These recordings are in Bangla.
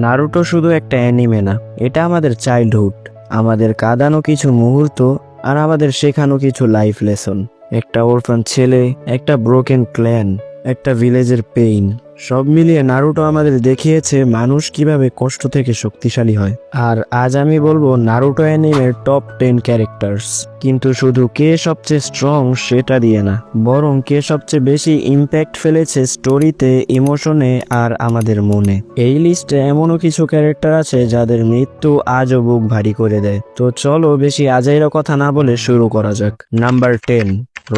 নারুটো শুধু একটা অ্যানিমে না, এটা আমাদের চাইল্ডহুড, আমাদের কাঁদানো কিছু মুহূর্ত আর আমাদের শেখানো কিছু লাইফ লেসন। একটা অরফান ছেলে, একটা ব্রোকেন ক্ল্যান, একটা ভিলেজের পেইন, সব মিলিয়ে নারুটো আমাদের দেখিয়েছে মানুষ কিভাবে কষ্ট থেকে শক্তিশালী হয়। আর আজ আমি বলবো নারুটো অ্যানিমের টপ 10 ক্যারেক্টার্স, কিন্তু শুধু কে সবচেয়ে স্ট্রং সেটা দিয়ে না, বরং কে সবচেয়ে বেশি ইম্প্যাক্ট ফেলেছে স্টোরিতে, ইমোশনে আর আমাদের মনে। এই লিস্টে এমনও কিছু ক্যারেক্টার আছে যাদের মৃত্যু আজও বুক ভারী করে দেয়। তো চলো বেশি আজাইরা কথা না বলে শুরু করা যাক। নাম্বার 10,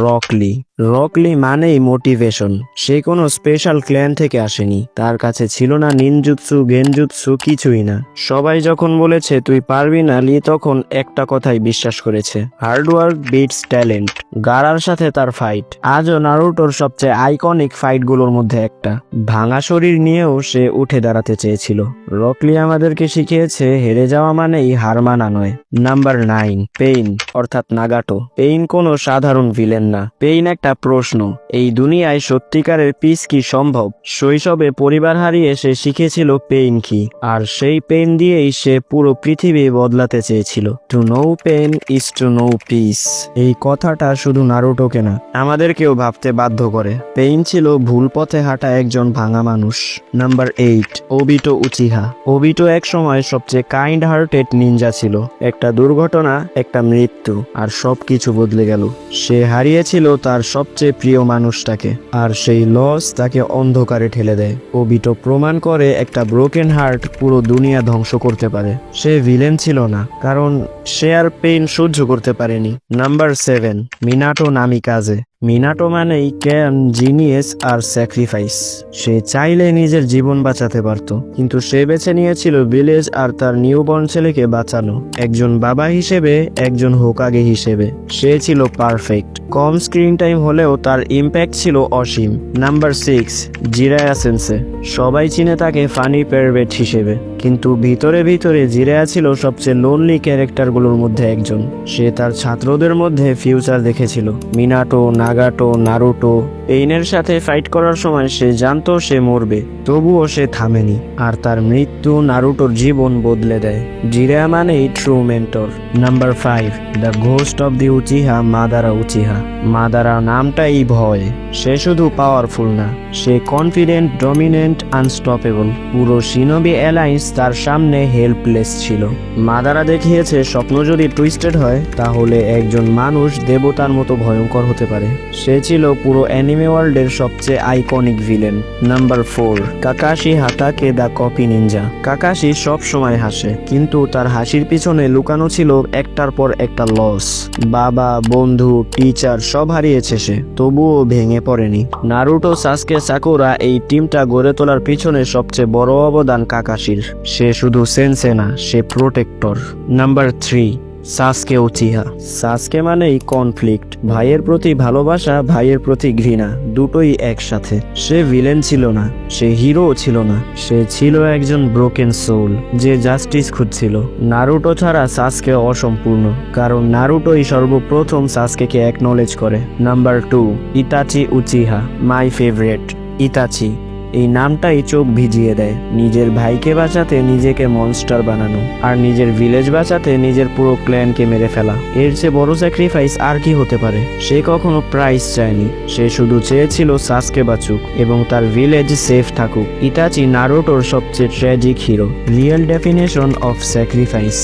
রক লি। রক লি মানেই মোটিভেশন। সে কোনো স্পেশাল ক্ল্যান থেকে আসেনি, তার কাছে ছিল না নিনজুৎসু গেনজুৎসু, কিছুই না। সবাই যখন বলেছে তুই পারবি না, লি তখন একটা কথাই বিশ্বাস করেছে, হার্ডওয়ার্ক বিটস ট্যালেন্ট। গারার সাথে তার ফাইট আজও নারুটোর সবচেয়ে আইকনিক ফাইটগুলোর মধ্যে একটা। ভাঙা শরীর নিয়েও সে উঠে দাঁড়াতে চেয়েছিল। রক লি আমাদেরকে শিখিয়েছে হেরে যাওয়া মানেই হার মানা নয়। নাম্বার 9, পেইন অর্থাৎ নাগাটো। পেইন কোনো সাধারণ ভিলেন না, পেইন একটা প্রশ্ন, এই দুনিয়ায় সত্যিকারের পিস কি সম্ভব? শৈশবে পরিবার হারিয়ে সে শিখেছিল পেইন কি, আর সেই পেইন দিয়েই সে পুরো পৃথিবী বদলাতে চেয়েছিল। To know pain is to know peace. এই কথাটা শুধু নারুটোকে না, আমাদেরকেও ভাবতে বাধ্য করে। পেইন ছিল ভুল পথে হাঁটা একজন ভাঙা মানুষ। Number 8, Obito Uchiha. ওবিটো এক সময় সবচেয়ে কাইন্ড হার্টেড নিনজা ছিল। একটা দুর্ঘটনা, একটা মৃত্যু, আর সবকিছু বদলে গেল। সে হারিয়েছিল তার সবচেয়ে প্রিয় মানুষটাকে, আর সেই লস তাকে অন্ধকারে ঠেলে দেয়। ওবিটো প্রমাণ করে একটা ব্রোকেন হার্ট পুরো দুনিয়া ধ্বংস করতে পারে। সে ভিলেন ছিল না, কারণ সে আর পেইন সহ্য করতে পারেনি। Number 7, Minato নামিকাজে। মিনাটো মানেই জ্ঞান, জিনিয়াস আর স্যাক্রিফাইস। সে চাইলে নিজের জীবন বাঁচাতে পারত, কিন্তু সে বেছে নিয়েছিল ভিলেজ আর তার নিউবর্ন ছেলেকে বাঁচানো। একজন বাবা হিসেবে, একজন হোকাগে হিসেবে সে ছিল পারফেক্ট। কম স্ক্রিন টাইম হলেও তার ইম্প্যাক্ট ছিল অসীম। নাম্বার 6, জিরায়া সেন্সে। সবাই চিনে তাকে ফানি প্যারভেট হিসেবে, কিন্তু ভিতরে ভিতরে জিরায়া ছিল সবচেয়ে লোনলি ক্যারেক্টারগুলোর মধ্যে একজন। সে তার ছাত্রদের মধ্যে ফিউচার দেখেছিল। মিনাটো, নাগাটো, নারুটো, পেইনের সাথে ফাইট করার সময় সে জানতো সে মরবে, তবুও সে থামেনি। আর তার মৃত্যু নারুটোর জীবন বদলে দেয়। জিরায়া মানেই true mentor. Number 5, the ghost of the Uchiha, Madara Uchiha. Madara নামটাই ভয়। সে শুধু পাওয়ারফুল না, সে কনফিডেন্ট, ডমিনেন্ট, আনস্টপেবল। পুরো শিনোবি অ্যালায়েন্স তার সামনে হেল্পলেস ছিল। মাদারা দেখিয়েছে স্বপ্ন যদি টুইস্টেড হয়, তাহলে একজন মানুষ দেবতার মতো ভয়ঙ্কর হতে পারে। সে ছিল পুরো অ্যানিমে ওয়ার্ল্ডের সবচেয়ে iconic villain. Number 4, Kakashi Hatake, the copy ninja. Kakashi সব সময় হাসে, কিন্তু তার হাসির পিছনে লুকানো ছিল একটার পর একটা লস। বাবা, বন্ধু, টিচার সব হারিয়েছে সে, তবুও ভেঙে পড়েনি। নারুটো, সাসকে, সাকুরা, এই টিমটা গড়ে তোলার পিছনে সবচেয়ে বড় অবদান কাকাশির। সে শুধু সেন্সে না, সে প্রোটেক্টর। Number 3, সাসকে Uchiha. সাসকে মানেই কনফ্লিক্ট। ভাইয়ের প্রতি ভালোবাসা, ভাইয়ের প্রতি ঘৃণা, দুটোই একসাথে। সে ভিলেন ছিল না, সে হিরো ছিল না, সে ছিল একজন ব্রোকেন সোল যে জাস্টিস খুঁজছিল। নারুটো ছাড়া সাসকে অসম্পূর্ণ, কারণ নারুটোই সর্বপ্রথম সাসকেকে অ্যাকনলেজ করে। Number 2, Itachi Uchiha, my favourite. Itachi, এই নামটাই চোখ ভিজিয়ে দেয়। নিজের ভাইকে বাঁচাতে নিজেকে মনস্টার বানানো, আর নিজের ভিলেজ বাঁচাতে নিজের পুরো ক্ল্যানকে মেরে ফেলা। এর চেয়ে বড় স্যাক্রিফাইস আর কি হতে পারে? সে কখনো প্রাইজ চায়নি, সে শুধু চেয়েছিল সাসকে বাঁচুক এবং তার ভিলেজ সেফ থাকুক। ইতাচি নারুটোর সবচেয়ে tragic hero, real definition of sacrifice.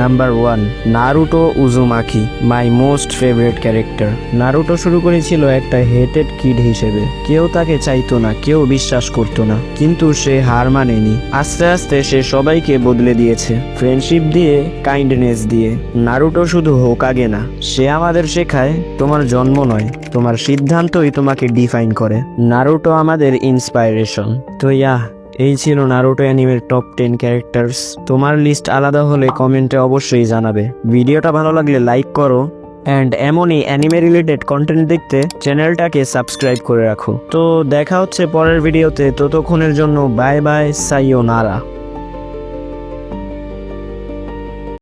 Number 1, Naruto Uzumaki, my most favourite character. Naruto শুরু করেছিল একটা হেটেড কিড হিসেবে। কেউ তাকে চাইতো না, কেউ বিশ্বাস করতো না, কিন্তু সে হার মানেনি। আস্তে আস্তে সে সবাইকে বদলে দিয়েছে, ফ্রেন্ডশিপ দিয়ে, কাইন্ডনেস দিয়ে। নারুটো শুধু হোকাগে না, সে আমাদের শেখায় তোমার জন্ম নয়, তোমার সিদ্ধান্তই তোমাকে ডিফাইন করে। নারুটো আমাদের ইন্সপাইরেশন। তো এই ছিল নারুটো অ্যানিমের টপ 10 ক্যারেক্টার্স। তোমার লিস্ট আলাদা হলে কমেন্টে অবশ্যই জানাবে। ভিডিওটা ভালো লাগলে লাইক করো, অ্যান্ড এমনই অ্যানিমে রিলেটেড কন্টেন্ট দেখতে চ্যানেলটাকে সাবস্ক্রাইব করে রাখো। তো দেখা হচ্ছে পরের ভিডিওতে, ততক্ষণের জন্য বাই বাই, সাইয়োনারা।